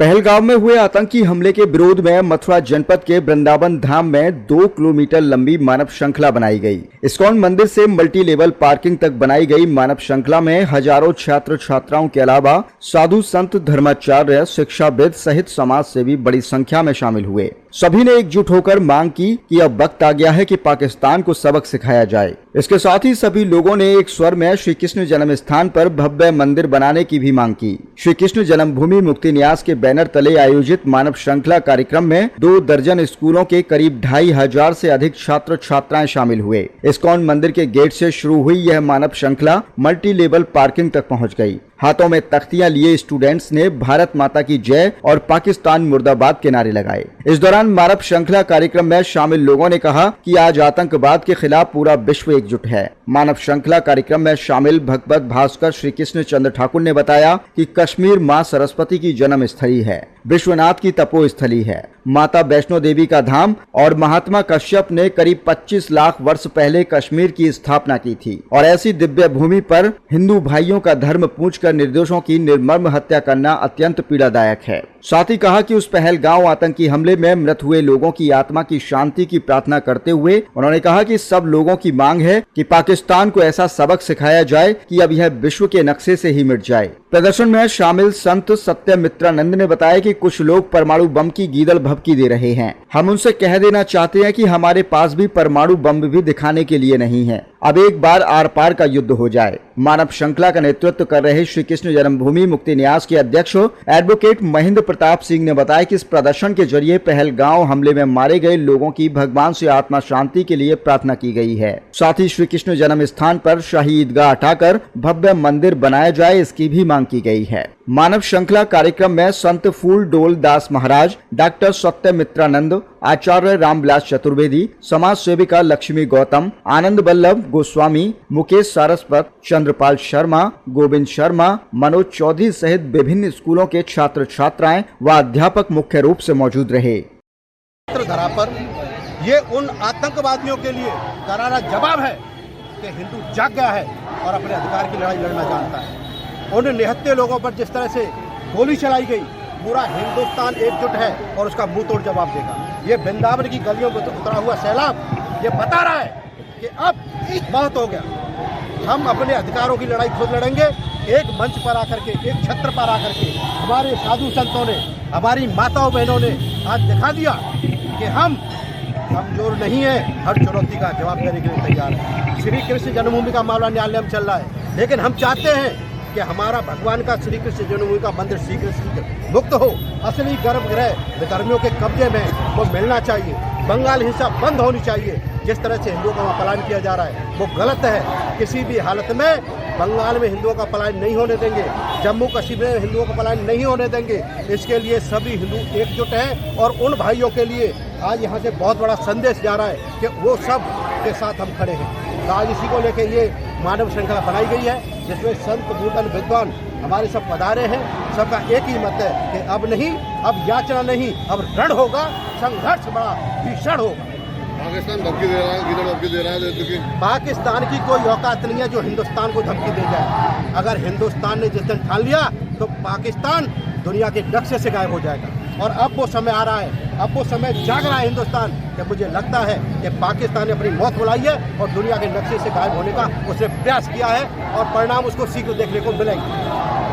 पहलगाम में हुए आतंकी हमले के विरोध में मथुरा जनपद के वृंदावन धाम में 2 किलोमीटर लंबी मानव श्रृंखला बनाई गई। इस्कॉन मंदिर से मल्टी लेवल पार्किंग तक बनाई गई मानव श्रृंखला में हजारों छात्र छात्राओं के अलावा साधु संत धर्माचार्य शिक्षाविद सहित समाज सेवी बड़ी संख्या में शामिल हुए। सभी ने एकजुट होकर मांग की कि अब वक्त आ गया है कि पाकिस्तान को सबक सिखाया जाए। इसके साथ ही सभी लोगों ने एक स्वर में श्री कृष्ण जन्म स्थान पर भव्य मंदिर बनाने की भी मांग की। श्री कृष्ण जन्मभूमि मुक्ति न्यास के बैनर तले आयोजित मानव श्रृंखला कार्यक्रम में 2 दर्जन स्कूलों के करीब 2500 से अधिक छात्र छात्राएं शामिल हुए। इस्कॉन मंदिर के गेट से शुरू हुई यह मानव श्रृंखला मल्टी लेवल पार्किंग तक पहुंच गई। हाथों में तख्तियां लिए स्टूडेंट्स ने भारत माता की जय और पाकिस्तान मुर्दाबाद के नारे लगाए। इस दौरान मानव श्रृंखला कार्यक्रम में शामिल लोगों ने कहा कि आज आतंकवाद के खिलाफ पूरा विश्व एकजुट है। मानव श्रृंखला कार्यक्रम में शामिल भगवत भास्कर श्री कृष्ण चंद्र ठाकुर ने बताया कि कश्मीर मां सरस्वती की जन्म स्थली है, विश्वनाथ की तपोस्थली है, माता वैष्णो देवी का धाम और महात्मा कश्यप ने करीब 25 लाख वर्ष पहले कश्मीर की स्थापना की थी और ऐसी दिव्य भूमि पर हिंदू भाइयों का धर्म पूछकर निर्दोषों की निर्मम हत्या करना अत्यंत पीड़ादायक है। साथ ही कहा कि उस पहलगांव आतंकी हमले में मृत हुए लोगों की आत्मा की शांति की प्रार्थना करते हुए उन्होंने कहा कि सब लोगों की मांग है कि पाकिस्तान को ऐसा सबक सिखाया जाए कि अब यह विश्व के नक्शे से ही मिट जाए। प्रदर्शन में शामिल संत सत्यमित्रानंद ने बताया कि कुछ लोग परमाणु बम की गीदड़ भभकी दे रहे हैं। हम उनसे कह देना चाहते हैं कि हमारे पास भी परमाणु बम भी दिखाने के लिए नहीं है। अब एक बार आर पार का युद्ध हो जाए। मानव श्रृंखला का नेतृत्व कर रहे श्री कृष्ण जन्मभूमि मुक्ति न्यास के अध्यक्ष एडवोकेट महेंद्र प्रताप सिंह ने बताया कि इस प्रदर्शन के जरिए पहलगांव हमले में मारे गए लोगों की भगवान से आत्मा शांति के लिए प्रार्थना की गई है। साथ ही श्री कृष्ण जन्म स्थान पर शाही ईदगाह हटाकर भव्य मंदिर बनाया जाए, इसकी भी मांग की गई है। मानव श्रृंखला कार्यक्रम में संत फूल डोल दास महाराज, डॉक्टर सत्यमित्रानंद, आचार्य रामविलास चतुर्वेदी, समाज सेविका लक्ष्मी गौतम, आनंद बल्लभ गोस्वामी, मुकेश सारस्वत, चंद्रपाल शर्मा, गोविंद शर्मा, मनोज चौधरी सहित विभिन्न स्कूलों के छात्र छात्राएं व अध्यापक मुख्य रूप से मौजूद रहे। धरा पर ये उन आतंकवादियों के लिए करारा जवाब है कि हिंदू जाग गया है और अपने अधिकार की लड़ाई लड़ना जानता है। उन निहत्थे लोगों पर जिस तरह से गोली चलाई गई, पूरा हिंदुस्तान एकजुट है और उसका मुंह तोड़ जवाब देगा। ये वृंदावन की गलियों में उतरा हुआ सैलाब ये बता रहा है कि अब बहुत हो गया। हम अपने अधिकारों की लड़ाई खुद लड़ेंगे। एक मंच पर आकर के, एक छत्र पर आकर के हमारे साधु संतों ने, हमारी माताओं बहनों ने आज दिखा दिया कि हम कमजोर नहीं है, हर चुनौती का जवाब देने के लिए तैयार है। श्री कृष्ण जन्मभूमि का मामला न्यायालय में चल रहा है, लेकिन हम चाहते हैं कि हमारा भगवान का श्री कृष्ण जन्मभूमि का मंदिर शीघ्र मुक्त हो। असली गर्भगृह विधर्मियों के कब्जे में वो मिलना चाहिए। बंगाल हिंसा बंद होनी चाहिए। जिस तरह से हिंदुओं का पलायन किया जा रहा है वो गलत है। किसी भी हालत में बंगाल में हिंदुओं का पलायन नहीं होने देंगे, जम्मू कश्मीर में हिंदुओं का पलायन नहीं होने देंगे। इसके लिए सभी हिंदू एकजुट हैं और उन भाइयों के लिए आज यहाँ से बहुत बड़ा संदेश जा रहा है कि वो सब के साथ हम खड़े हैं। आज इसी को लेकर ये मानव श्रृंखला बनाई गई है, जिसमें संत बूढ़न विद्वान हमारे सब पधारे हैं। सबका एक ही मत है कि अब नहीं, अब याचना नहीं, अब रण होगा, संघर्ष बड़ा भीषण होगा। पाकिस्तान धमकी दे रहा है, किधर धमकी दे रहा है कि पाकिस्तान की कोई औकात नहीं है जो हिंदुस्तान को धमकी दे जाए। अगर हिंदुस्तान ने जिस दिन ठान लिया तो पाकिस्तान दुनिया के नक्शे से गायब हो जाएगा। और अब वो समय आ रहा है, अब वो समय जाग रहा है हिंदुस्तान कि मुझे लगता है कि पाकिस्तान ने अपनी मौत बुलाई है और दुनिया के नक्शे से गायब होने का उसने प्रयास किया है और परिणाम उसको शीघ्र देखने को मिलेंगे।